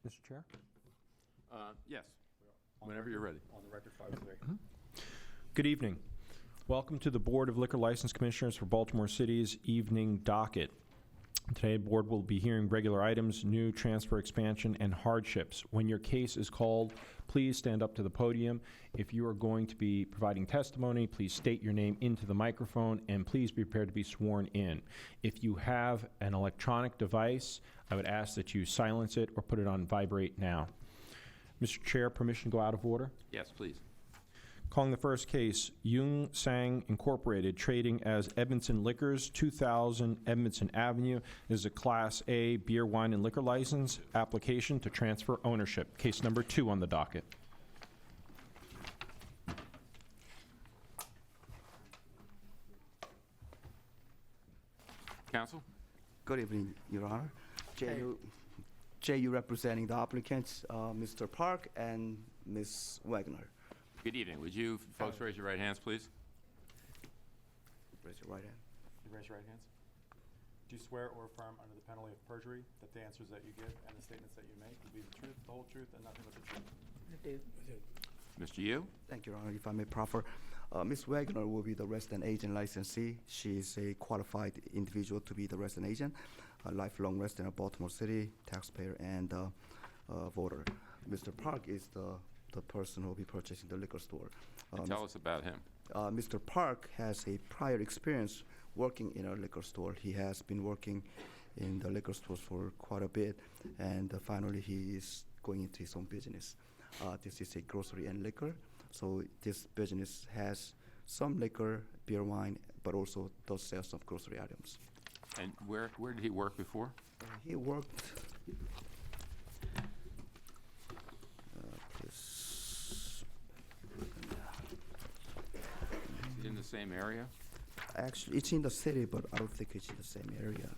Mr. Chair? Yes, whenever you're ready. On the record, 5-3. Good evening. Welcome to the Board of Liquor License Commissioners for Baltimore City's evening docket. Today, the board will be hearing regular items, new transfer expansion, and hardships. When your case is called, please stand up to the podium. If you are going to be providing testimony, please state your name into the microphone, and please be prepared to be sworn in. If you have an electronic device, I would ask that you silence it or put it on vibrate now. Mr. Chair, permission to go out of order? Yes, please. Calling the first case, Yung Sang Incorporated, trading as Edmondson Liquors, 2000 Edmondson Avenue. This is a Class A beer, wine, and liquor license application to transfer ownership. Case number 2 on the docket. Counsel? Good evening, Your Honor. J.U. representing the applicants, Mr. Park and Ms. Wagner. Good evening. Would you folks raise your right hands, please? Raise your right hand. You raise your right hands. Do you swear or affirm under the penalty of perjury that the answers that you give and the statements that you make will be the truth, the whole truth, and nothing but the truth? I do. Mr. Yu? Thank you, Your Honor. If I may proffer, Ms. Wagner will be the resident agent licensee. She is a qualified individual to be the resident agent, a lifelong resident of Baltimore City, taxpayer, and voter. Mr. Park is the person who will be purchasing the liquor store. Tell us about him. Mr. Park has a prior experience working in a liquor store. He has been working in the liquor stores for quite a bit, and finally he is going into his own business. This is a grocery and liquor, so this business has some liquor, beer, wine, but also does sales of grocery items. And where did he work before? He worked. In the same area? Actually, it's in the city, but I don't think it's in the same area.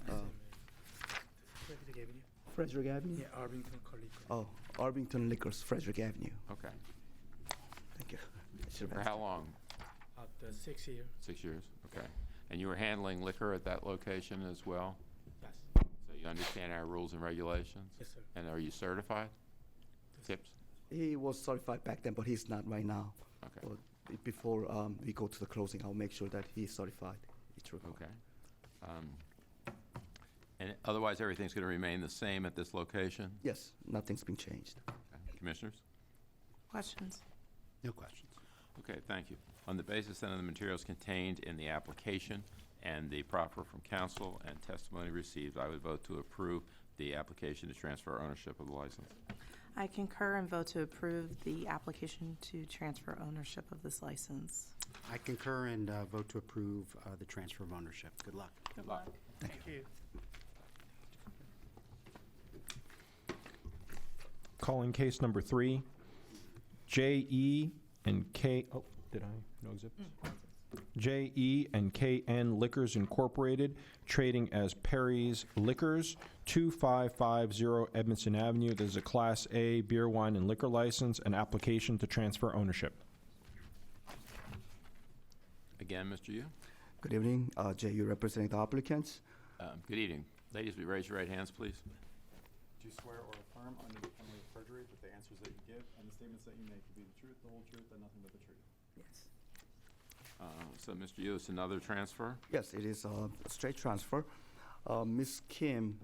Frederick Avenue? Frederick Avenue? Yeah, Arlington Colleague. Oh, Arlington Liquors, Frederick Avenue. Okay. Thank you. For how long? About 6 years. 6 years? Okay. And you were handling liquor at that location as well? Yes. So you understand our rules and regulations? Yes, sir. And are you certified? Yes. Tips? He was certified back then, but he's not right now. Okay. But before we go to the closing, I'll make sure that he's certified. It's required. Okay. And otherwise, everything's going to remain the same at this location? Yes, nothing's been changed. Okay. Commissioners? Questions? No questions. Okay, thank you. On the basis then of the materials contained in the application and the proffer from counsel and testimony received, I would vote to approve the application to transfer ownership of the license. I concur and vote to approve the application to transfer ownership of this license. I concur and vote to approve the transfer of ownership. Good luck. Good luck. Thank you. Calling case number 3, J.E. and K. Oh, did I? No exhibits? J.E. and K.N. Liquors Incorporated, trading as Perry's Liquors, 2550 Edmondson Avenue. This is a Class A beer, wine, and liquor license, an application to transfer ownership. Again, Mr. Yu? Good evening. J.U. representing the applicants. Good evening. Ladies, will you raise your right hands, please? Do you swear or affirm under the penalty of perjury that the answers that you give and the statements that you make will be the truth, the whole truth, and nothing but the truth? Yes. So, Mr. Yu, it's another transfer? Yes, it is a straight transfer. Ms. Kim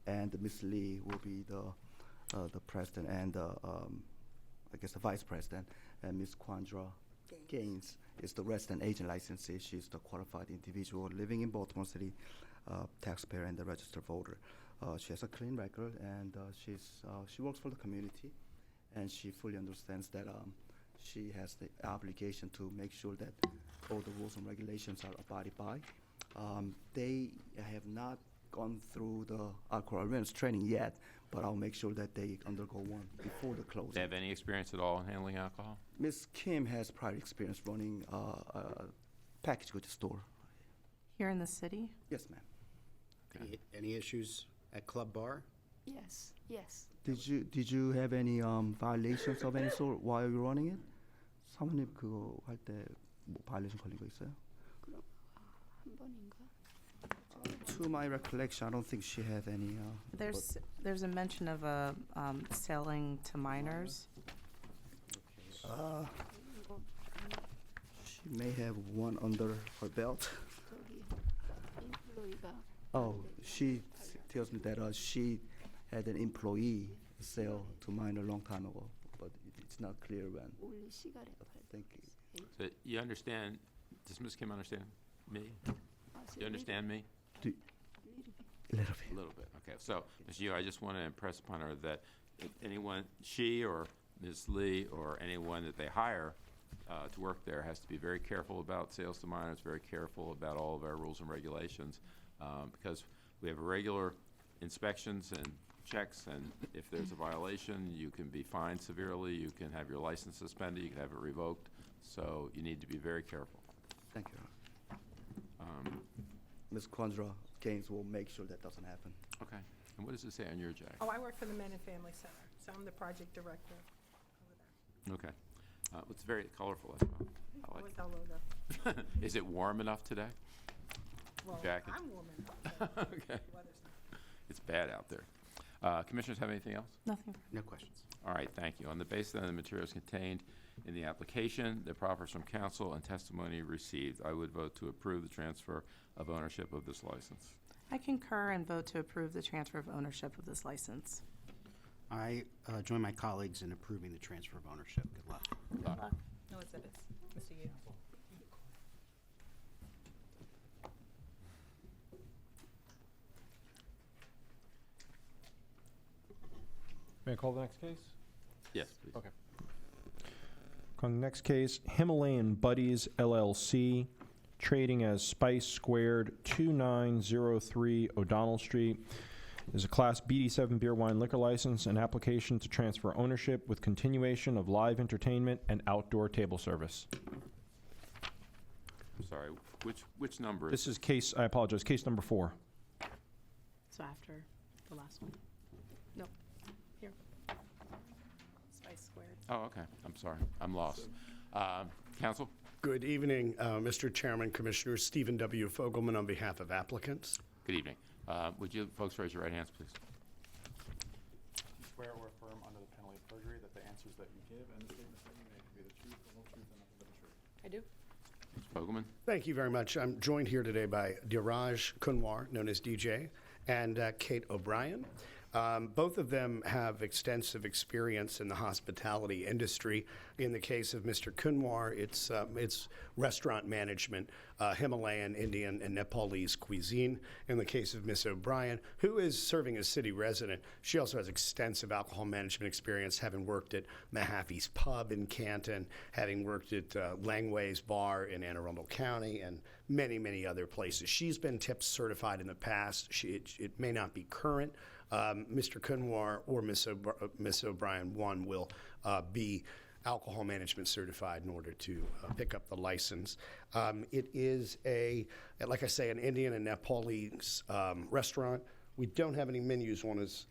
and Ms. Lee will be the president and I guess the vice president, and Ms. Quandra Gaines is the resident agent licensee. She's the qualified individual living in Baltimore City, taxpayer and the registered voter. She has a clean record, and she works for the community, and she fully understands that she has the obligation to make sure that all the rules and regulations are abided by. They have not gone through the alcohol awareness training yet, but I'll make sure that they undergo one before the closing. Do they have any experience at all in handling alcohol? Ms. Kim has prior experience running a packaged goods store. Here in the city? Yes, ma'am. Okay. Any issues at Club Bar? Yes, yes. Did you have any violations of any sort while you're running it? 사모님 그거 할 때 뭐 바이올레이션 걸린 거 있어요? 그럼 한 번인가? To my recollection, I don't think she had any. There's a mention of selling to minors. She may have one under her belt. 저기 인플로이가 Oh, she tells me that she had an employee sell to mine a long time ago, but it's not clear when. 올리 시간에 Thank you. So you understand, does Ms. Kim understand me? You understand me? A little bit. A little bit, okay. So, Ms. Yu, I just want to impress upon her that if anyone, she or Ms. Lee or anyone that they hire to work there has to be very careful about sales to minors, very careful about all of our rules and regulations, because we have regular inspections and checks, and if there's a violation, you can be fined severely, you can have your license suspended, you can have it revoked, so you need to be very careful. Thank you. Ms. Quandra Gaines will make sure that doesn't happen. Okay. And what does it say on your jacket? Oh, I work for the Men and Family Center, so I'm the project director over Okay. It's very colorful as well. I there. like With our logo. it. Is it warm enough today? Well, Jacket. I'm warm enough, but Okay. the weather's not. It's bad out there. Commissioners have anything else? Nothing. No questions. All right, thank you. On the basis of the materials contained in the application, the proffers from council, and testimony received, I would vote to approve the transfer of ownership of this license. I concur and vote to approve the transfer of ownership of this license. I join my colleagues in approving the transfer of ownership. Good luck. No exhibits. Mr. Yu. May I call the next case? Yes, please. Okay. On the next case, Himalayan Buddies LLC, trading as Spice Squared, 2903 O'Donnell Street, is a Class BD7 beer wine liquor license and application to transfer ownership with continuation of live entertainment and outdoor table service. I'm sorry, which number? This is case, I apologize, case number 4. So after the last one. No, here. Spice Squared. Oh, okay, I'm sorry, I'm lost. Counsel? Good evening, Mr. Chairman, Commissioners. Stephen W. Fogelman on behalf of applicants. Good evening. Would you folks raise your right hands, please? Do you swear or affirm under the penalty of perjury that the answers that you give and the statements that you make will be the truth, the whole truth, and nothing but the truth? I do. Mr. Fogelman? Thank you very much. I'm joined here today by Diraj Kunwar, known as DJ, and Kate O'Brien. Both of them have extensive experience in the hospitality industry. In the case of Mr. Kunwar, it's restaurant management, Himalayan, Indian, and Nepalese cuisine. In the case of Ms. O'Brien, who is serving as city resident, she also has extensive alcohol management experience, having worked at Mahaffey's Pub in Canton, having worked at Langway's Bar in Anne Arundel County, and many, many other places. She's been TIPS certified in the past. It may not be current. Mr. Kunwar or Ms. O'Brien, one will be alcohol management certified in order to pick up the license. It is like I say, an Indian and Nepalese restaurant. We don't have any menus on us.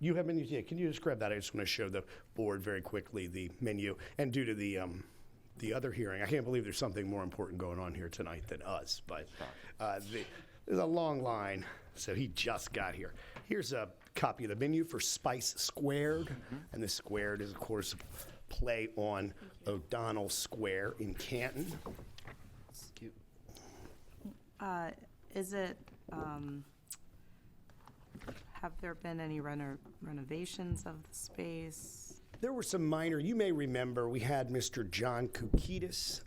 You have menus? Yeah, can you describe that? I just want to show the board very quickly the menu. And due to the other hearing, I can't believe there's something more important going on here tonight than us, but there's a long line, so he just got here. Here's a copy of the menu for Spice Squared, and the Squared is, of course, a play on O'Donnell Square in Canton. Cute. Is it, have there been any renovations of the space? There were some minor, you may remember, we had Mr. John Koukidis,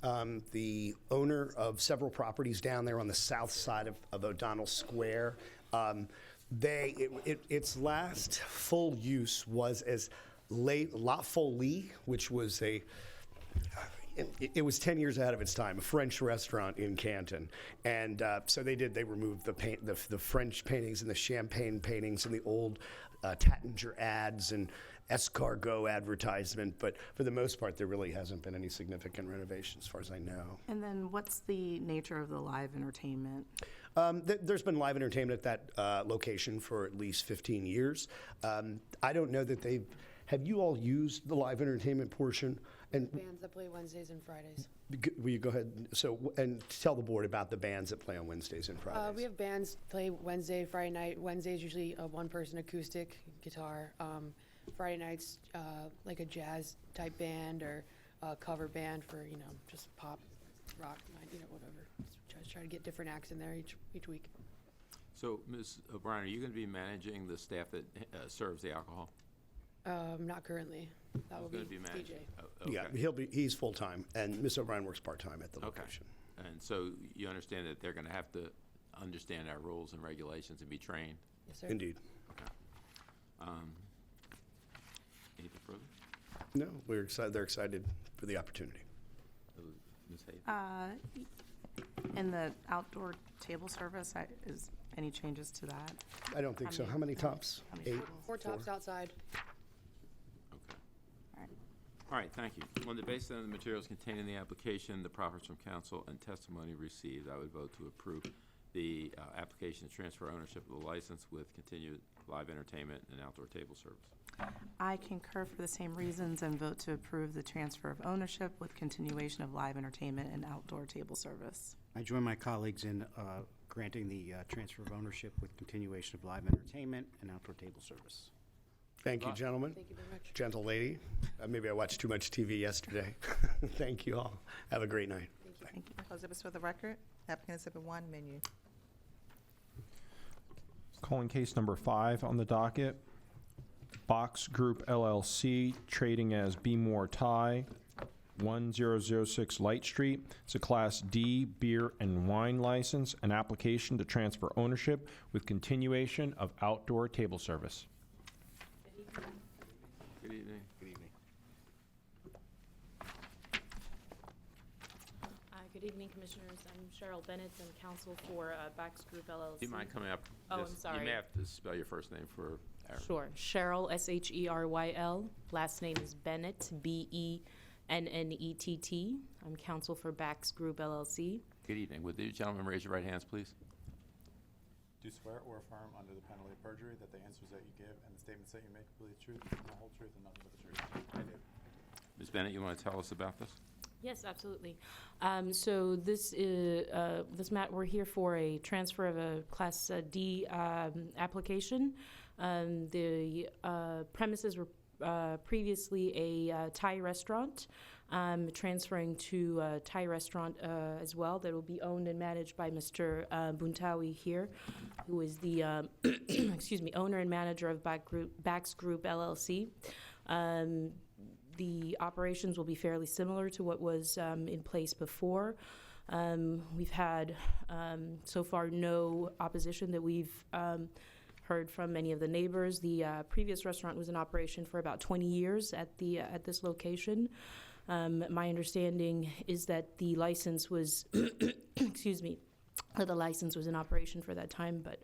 the owner of several properties down there on the south side of O'Donnell Square. Its last full use was as La Folie, which was it was 10 years out of its time, a French restaurant in Canton. And so they removed the French paintings and the champagne paintings and the old Tattinger ads and escargot advertisement, but for the most part, there really hasn't been any significant renovation as far as I know. And then what's the nature of the live entertainment? There's been live entertainment at that location for at least 15 years. I don't know that they've Have you all used the live entertainment portion? And Bands that play Wednesdays and Fridays. will you go ahead, and tell the board about the bands that play on Wednesdays and Fridays? We have bands play Wednesday, Friday night. Wednesday is usually a one-person acoustic guitar. Friday nights, like a jazz type band or a cover band for, just pop, rock, whatever. Just try to get different acts in there each week. So, Ms. O'Brien, are you going to be managing the staff that serves the alcohol? Not currently. That will Who's be gonna be managing? TJ. Oh, Yeah, okay. he's full-time, and Ms. O'Brien works part-time at the Okay. location. And so you understand that they're going to have to understand our rules and regulations and be trained? Yes, sir. Indeed. Anything further? No, we're excited, they're excited for the opportunity. Ms. Hayes? In the outdoor table service, is any changes to that? I don't think so. How many tops? How many 8? tables? 4 tops outside. Okay. All right. All right, thank you. On the basis of the materials contained in the application, the proffers from council, and testimony received, I would vote to approve the application to transfer ownership of the license with continued live entertainment and outdoor table service. I concur for the same reasons and vote to approve the transfer of ownership with continuation of live entertainment and outdoor table service. I join my colleagues in granting the transfer of ownership with continuation of live entertainment and outdoor table service. Thank you, gentlemen. Thank you very much. Gentle lady. Maybe I watched too much TV yesterday. Thank you all. Have a great night. Thank you. Close exhibits for the record. Applicant Exhibit 1, menu. Calling case number 5 on the docket. Box Group LLC, trading as B. Mortai, 1006 Light Street. It's a Class D beer and wine license, an application to transfer ownership with continuation of outdoor table service. Good evening. Good evening. Good evening, Commissioners. I'm Cheryl Bennett, I'm counsel for Bax Group LLC. Do you mind coming up? Oh, I'm You sorry. may have to spell your first name for our... Sure. Cheryl, S-H-E-R-Y-L. Last name is Bennett, B-E-N-N-E-T-T. I'm counsel for Bax Group LLC. Good evening. Would you gentlemen raise your right hands, please? Do you swear or affirm under the penalty of perjury that the answers that you give and the statements that you make will be the truth, the whole truth, and nothing but the truth? I do. Ms. Bennett, you want to tell us about this? Yes, absolutely. So this is, we're here for a transfer of a Class D application. The premises were previously a Thai restaurant, transferring to a Thai restaurant as well that will be owned and managed by Mr. Buntawi here, who is the owner and manager of Bax Group LLC. The operations will be fairly similar to what was in place before. We've had so far no opposition that we've heard from many of the neighbors. The previous restaurant was in operation for about 20 years at this location. My understanding is that the license was, the license was in operation for that time, but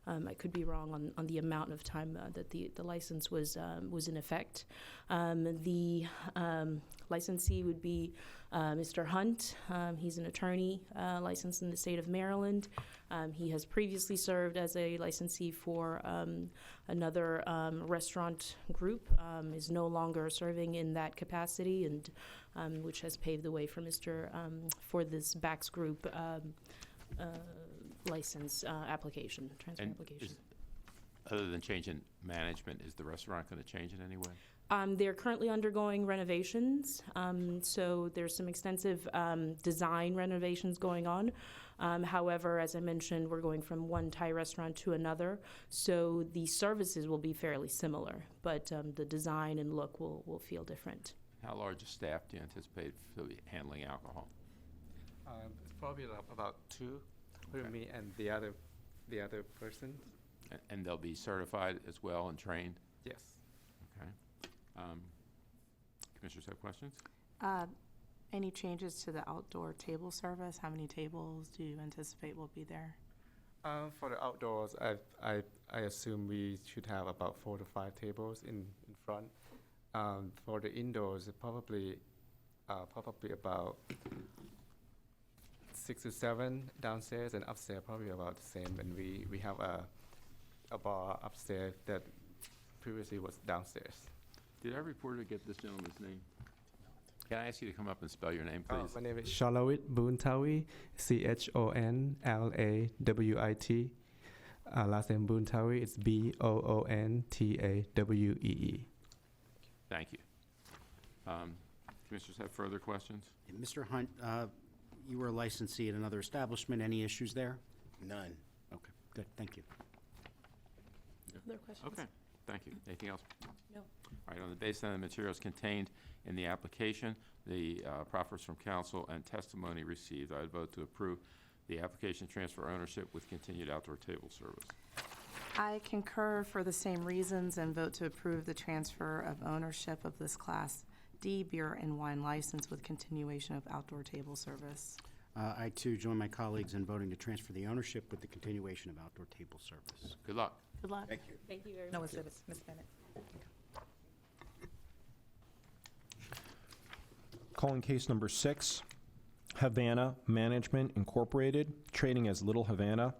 I could be wrong on the amount of time that the license was in effect. The licensee would be Mr. Hunt. He's an attorney licensed in the state of Maryland. He has previously served as a licensee for another restaurant group, is no longer serving in that capacity, and which has paved the way for for this Bax Group license application, transfer application. Other than changing management, is the restaurant going to change in any way? They're currently undergoing renovations, so there's some extensive design renovations going on. However, as I mentioned, we're going from one Thai restaurant to another, so the services will be fairly similar, but the design and look will feel different. How large a staff do you anticipate for handling alcohol? It's probably about 2, with me and the other person. And they'll be certified as well and trained? Yes. Okay. Commissioners have questions? Any changes to the outdoor table service? How many tables do you anticipate will be there? For the outdoors, I assume we should have about 4 to 5 tables in front. For the indoors, probably about 6 to 7 downstairs, and upstairs probably about the same. And we have a bar upstairs that previously was downstairs. Did our reporter get this gentleman's name? Can I ask you to come up and spell your name, please? My name is Shalawit Boontawi, Chonlawit. Last name Boontawi, it's Boontawe. Thank you. Commissioners have further questions? Mr. Hunt, you were a licensee at another establishment. Any issues there? None. Okay, good, thank you. Other questions? Okay, thank you. Anything else? No. All right, on the basis of the materials contained in the application, the proffers from council and testimony received, I would vote to approve the application transfer ownership with continued outdoor table service. I concur for the same reasons and vote to approve the transfer of ownership of this Class D beer and wine license with continuation of outdoor table service. I too join my colleagues in voting to transfer the ownership with the continuation of outdoor table service. Good luck. Good luck. Thank you. Thank you very No, much. it's Ms. Bennett. Calling case number 6, Havana Management Incorporated, trading as Little Havana,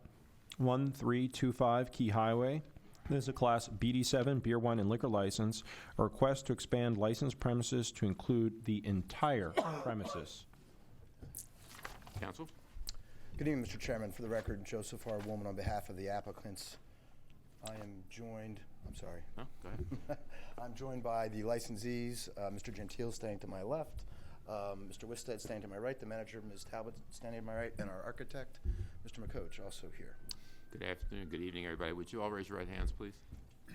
1325 Key Highway. This is a Class BD7 beer, wine, and liquor license. A request to expand licensed premises to include the entire premises. Council? Good evening, Mr. Chairman. For the record, Joseph R. Woolman on behalf of the applicants. I am joined, I'm sorry. No, go ahead. I'm joined by the licensees, Mr. Gentile standing to my left, Mr. Wisted standing to my right, the manager, Ms. Talbot, standing to my right, and our architect, Mr. McCoach, also here. Good afternoon, good evening, everybody. Would you all raise your right hands, please? Do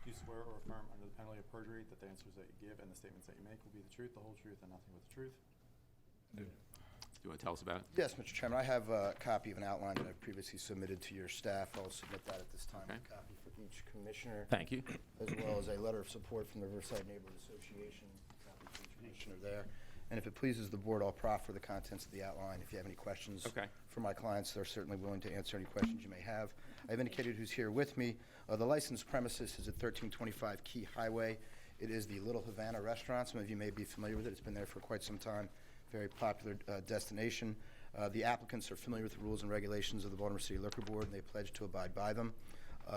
you swear or affirm under the penalty of perjury that the answers that you give and the statements that you make will be the truth, the whole truth, and nothing but the truth? Do you want to tell us about it? Yes, Mr. Chairman, I have a copy of an outline that I've previously submitted to your staff. I'll submit that at this time. Okay. A copy for each commissioner. Thank you. As well as a letter of support from the Riverside Neighborhood Association. Copy for each commissioner there. And if it pleases the board, I'll proffer the contents of the outline. If you have any questions Okay. for my clients, they're certainly willing to answer any questions you may have. I've indicated who's here with me. The licensed premises is at 1325 Key Highway. It is the Little Havana restaurant. Some of you may be familiar with it. It's been there for quite some time. Very popular destination. The applicants are familiar with the rules and regulations of the Baltimore City Liquor Board, and they pledge to abide by them.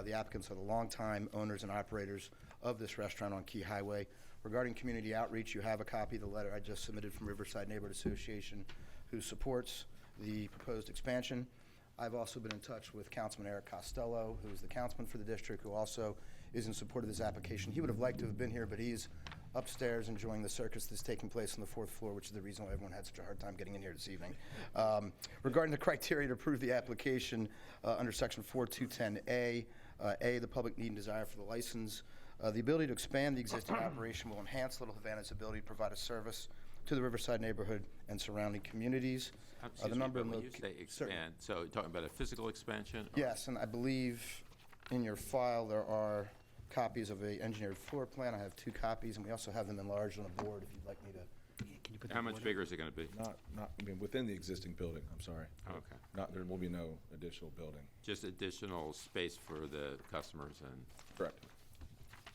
The applicants are the longtime owners and operators of this restaurant on Key Highway. Regarding community outreach, you have a copy of the letter I just submitted from Riverside Neighborhood Association, who supports the proposed expansion. I've also been in touch with Councilman Eric Costello, who is the councilman for the district, who also is in support of this application. He would have liked to have been here, but he's upstairs enjoying the circus that's taking place on the 4th floor, which is the reason why everyone had such a hard time getting in here this evening. Regarding the criteria to approve the application, under Section 4210A, the public need and desire for the license. The ability to expand the existing operation will enhance Little Havana's ability to provide a service to the Riverside neighborhood and surrounding communities. Excuse me, but when you say expand, so you're talking about a physical expansion? or- Yes, and I believe in your file there are copies of a engineered floor plan. I have 2 copies, and we also have them enlarged on a board if you'd like me to. Can you put How much bigger is it going to be? I mean, within the existing building, I'm sorry. Okay. There will be no additional building. Just additional space for the customers and, Correct.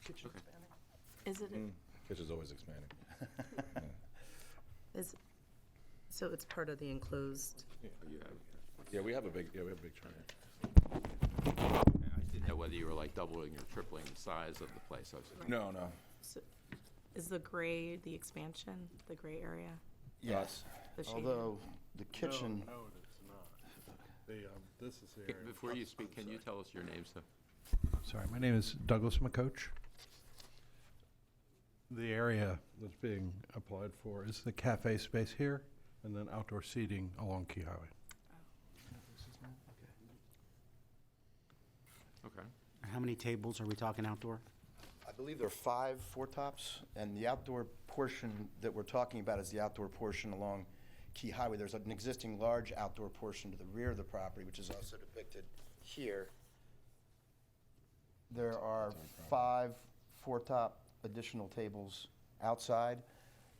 Kitchen Okay. expanding? Is it, Kitchen's always expanding. is, so it's part of the enclosed? you have, Yeah, we have a big tray. I just didn't know whether you were like doubling or tripling the size of the place. I was- No, no. So is the gray, the expansion, the gray area? Yes, The shading? although the kitchen. No, it's not. This is the Okay, area. Before you speak, can you tell us your name, sir? Sorry, my name is Douglas McCoach. The area that's being applied for is the cafe space here, and then outdoor seating along Key Highway. Okay. How many tables are we talking outdoor? I believe there are 5 four-tops, and the outdoor portion that we're talking about is the outdoor portion along Key Highway. There's an existing large outdoor portion to the rear of the property, which is also depicted here. There are 5 four-top additional tables outside,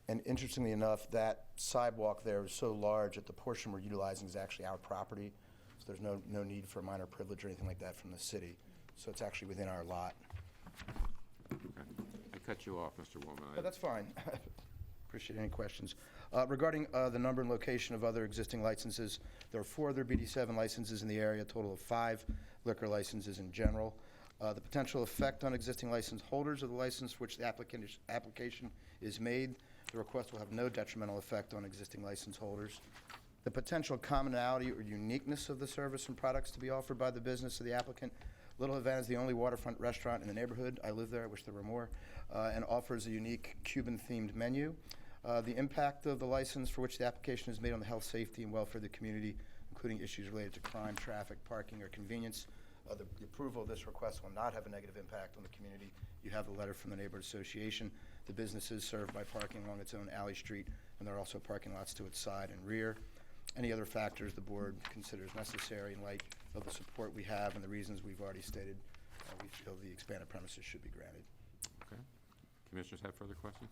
and interestingly enough, that sidewalk there is so large that the portion we're utilizing is actually our property, so there's no need for minor privilege or anything like that from the city. So it's actually within our lot. Okay. I cut you off, Mr. Woolman. Oh, that's fine. Appreciate any questions. Regarding the number and location of other existing licenses, there are 4 other BD7 licenses in the area, a total of 5 liquor licenses in general. The potential effect on existing license holders of the license for which the application is made. The request will have no detrimental effect on existing license holders. The potential commonality or uniqueness of the service and products to be offered by the business of the applicant. Little Havana is the only waterfront restaurant in the neighborhood. I live there, I wish there were more, and offers a unique Cuban-themed menu. The impact of the license for which the application is made on the health, safety, and welfare of the community, including issues related to crime, traffic, parking, or convenience. The approval of this request will not have a negative impact on the community. You have the letter from the neighborhood association. The business is served by parking along its own alley street, and there are also parking lots to its side and rear. Any other factors the board considers necessary in light of the support we have and the reasons we've already stated, we feel the expanded premises should be granted. Okay. Commissioners have further questions?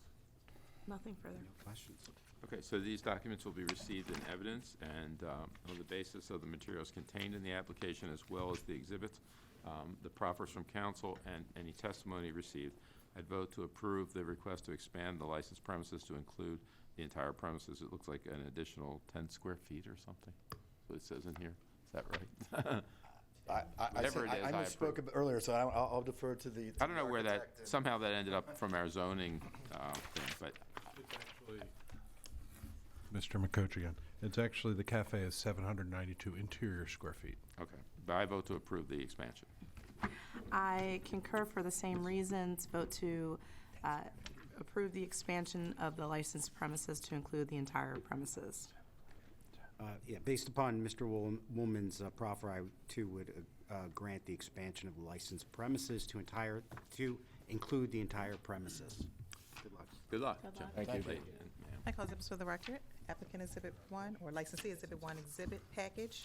Nothing further. Questions? Okay, so these documents will be received in evidence, and on the basis of the materials contained in the application as well as the exhibits, the proffers from council, and any testimony received, I'd vote to approve the request to expand the licensed premises to include the entire premises. It looks like an additional 10 square feet or something. That's what it says in here. Is that right? Whatever it is, I I misspoke approve. a bit earlier, so I'll defer to the. I don't know where that, somehow that ended up from our zoning thing, but Mr. McCoach again. It's actually, the cafe is 792 interior square feet. okay. But I vote to approve the expansion. I concur for the same reasons. Vote to approve the expansion of the licensed premises to include the entire premises. Yeah, based upon Mr. Woolman's proffer, I too would grant the expansion of the licensed premises to include the entire premises. Good luck. Good luck. Good luck. Thank you. I call exhibits for the record. Applicant Exhibit 1, or licensee Exhibit 1 exhibit package.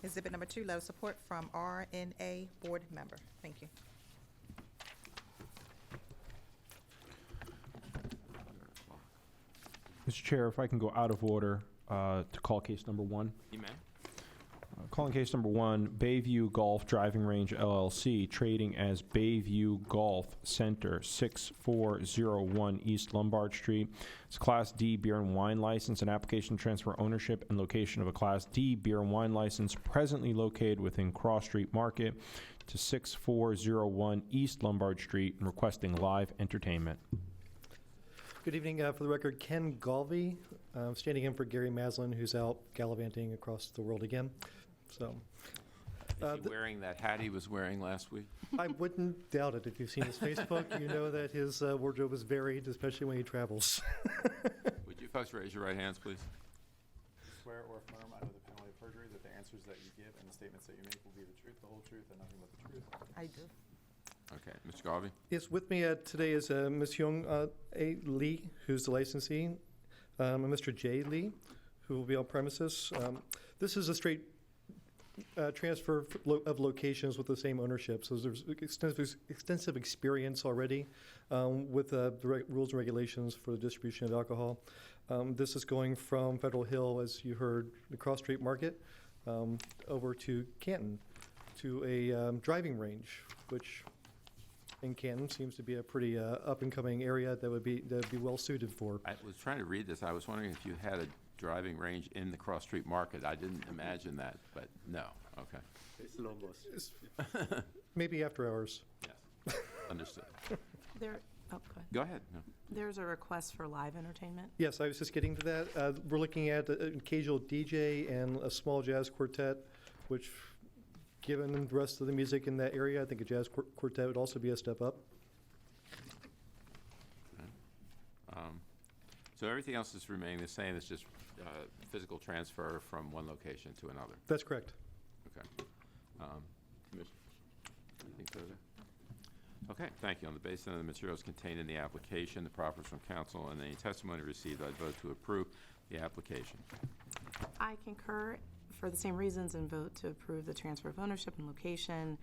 Exhibit number 2, letter of support from RNA board member. Thank you. Mr. Chair, if I can go out of order to call case number 1. You may. Calling case number 1, Bayview Golf Driving Range LLC, trading as Bayview Golf Center, 6401 East Lombard Street. It's a Class D beer and wine license, an application to transfer ownership and location of a Class D beer and wine license presently located within Cross Street Market to 6401 East Lombard Street, and requesting live entertainment. Good evening. For the record, Ken Galvey, standing in for Gary Maslin, who's out gallivanting across the world again. So, Is he wearing that hat he was wearing last week? I wouldn't doubt it. If you've seen his Facebook, you know that his wardrobe is varied, especially when he travels. Would you folks raise your right hands, please? Swear or affirm under the penalty of perjury that the answers that you give and the statements that you make will be the truth, the whole truth, and nothing but the truth? I do. Okay, Mr. Garvey? Yes, with me today is Ms. Hyung A. Lee, who's the licensee, and Mr. J. Lee, who will be on premises. This is a straight transfer of locations with the same ownership. So there's extensive experience already with the rules and regulations for the distribution of alcohol. This is going from Federal Hill, as you heard, the Cross Street Market, over to Canton, to a driving range, which in Canton seems to be a pretty up-and-coming area that would be well suited for. I was trying to read this. I was wondering if you had a driving range in the Cross Street Market. I didn't imagine that, but no. Okay. It's Lobos. Maybe after hours. Yes. Understood. Go ahead. Go ahead. No. There's a request for live entertainment. Yes, I was just getting to that. We're looking at an occasional DJ and a small jazz quartet, which, given the rest of the music in that area, I think a jazz quartet would also be a step up. Okay. So everything else is remaining the same. It's just physical transfer from one location to another. That's correct. Okay. Commissioner, anything further? Okay, thank you. On the basis of the materials contained in the application, the proffers from council, and any testimony received, I'd vote to approve the application. I concur for the same reasons and vote to approve the transfer of ownership and location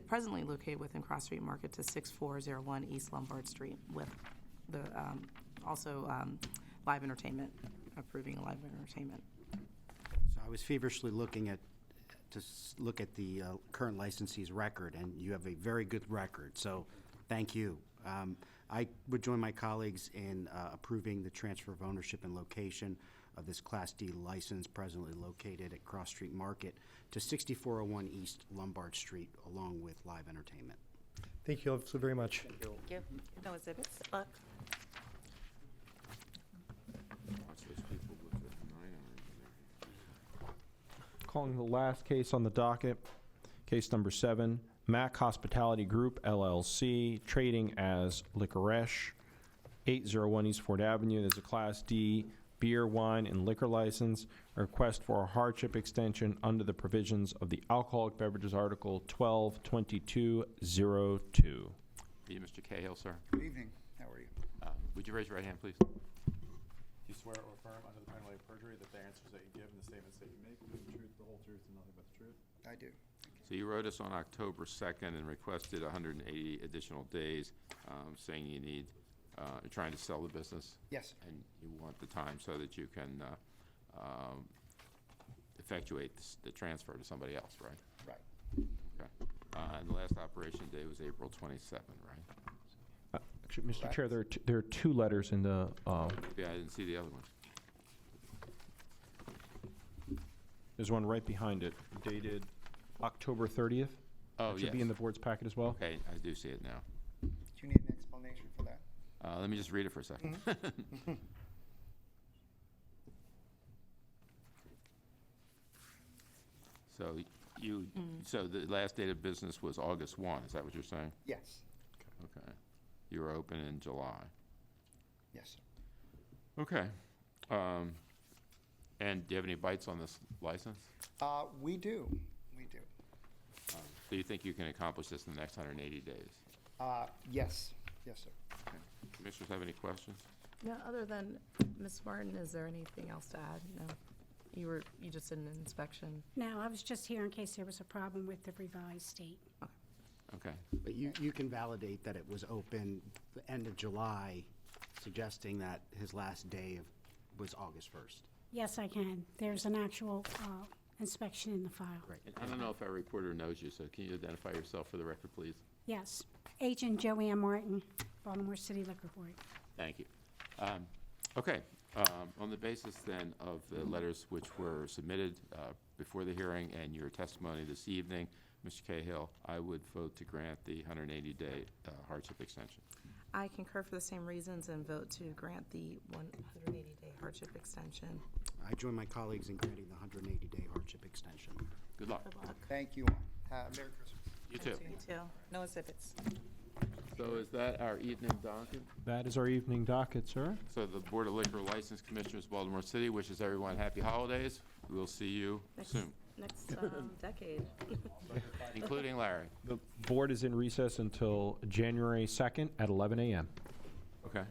presently located within Cross Street Market to 6401 East Lombard Street, with the also live entertainment, approving live entertainment. So I was feverishly looking at the current licensee's record, and you have a very good record, so thank you. I would join my colleagues in approving the transfer of ownership and location of this Class D license presently located at Cross Street Market to 6401 East Lombard Street, along with live entertainment. Thank you all so very much. Thank you. No exhibits. Buck. Watch those people with the 9 irons. Calling the last case on the docket, case number 7, Mac Hospitality Group LLC, trading as Licorice, 801 East Ford Avenue. There's a Class D beer, wine, and liquor license. A request for a hardship extension under the provisions of the Alcoholic Beverages Article 122202. Are you Mr. Cahill, sir? Good evening. How are you? Would you raise your right hand, please? Do you swear or affirm under the penalty of perjury that the answers that you give and the statements that you make will be the truth, the whole truth, and nothing but the truth? I do. So you wrote us on October 2nd and requested 180 additional days, saying you need, you're trying to sell the business? Yes. And you want the time so that you can effectuate the transfer to somebody else, right? Right. Okay. And the last operation day was April 27, right? Actually, Mr. Chair, there are two letters in the, Yeah, I didn't see the other one. there's one right behind it, dated October 30th. Oh, It should be in the board's packet as well. Okay, I do see it now. Do you need an explanation for that? Let me just read it for a second. So so the last date of business was August 1, is that what you're saying? Yes. Okay. You were open in July. Yes, sir. Okay. And do you have any bites on this license? We do. We do. Do you think you can accomplish this in the next 180 days? Yes. Yes, sir. Okay. Commissioners have any questions? No, other than, Ms. Martin, is there anything else to add? No? You just did an inspection. No, I was just here in case there was a problem with the revised date. Okay. But you can validate that it was open the end of July, suggesting that his last day was August 1st. Yes, I can. There's an actual inspection in the file. Great. And I don't know if our reporter knows you, so can you identify yourself for the record, please? Yes. Agent Joanne Martin, Baltimore City Liquor Board. Thank you. Okay. On the basis then of the letters which were submitted before the hearing and your testimony this evening, Mr. Cahill, I would vote to grant the 180-day hardship extension. I concur for the same reasons and vote to grant the 180-day hardship extension. I join my colleagues in granting the 180-day hardship extension. Good luck. Good luck. Thank you all. Merry Christmas. You too. You too. No exhibits. So is that our evening docket? That is our evening docket, sir. So the Board of Liquor License Commissioners, Baltimore City, wishes everyone happy holidays. We'll see you soon, Next decade. including Larry. The board is in recess until January 2nd at 11 a.m. Okay.